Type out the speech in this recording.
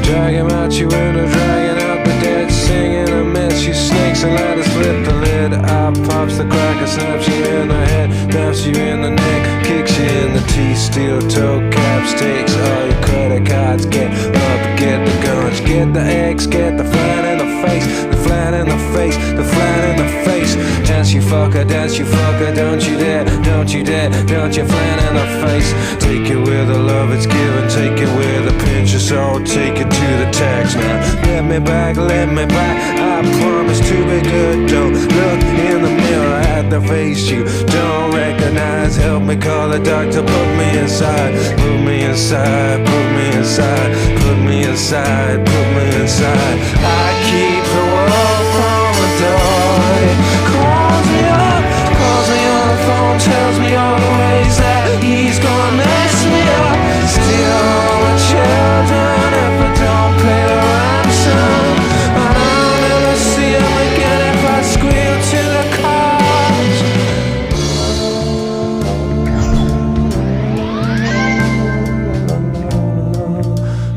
Drag him out, you end up dragging out the dead, singing a mess. She snakes and let us flip the lid. I pops the cracker, snaps you in the head, snaps you in the neck, kicks you in the teeth, steel toe caps, takes all your credit cards. Get up, get the guns, get the eggs, get the flat in the face, the flat in the face, the flat in the face. Dance you fucker, don't you dare, don't you dare, don't you flat in the face. Take it with the love it's given, take it with a pinch of salt, take it to the tax. Now let me back, I promise to be good. Don't look in the mirror at the face you don't recognize. Help me call the doctor, put me inside, put me inside, put me inside, put me inside, put me inside.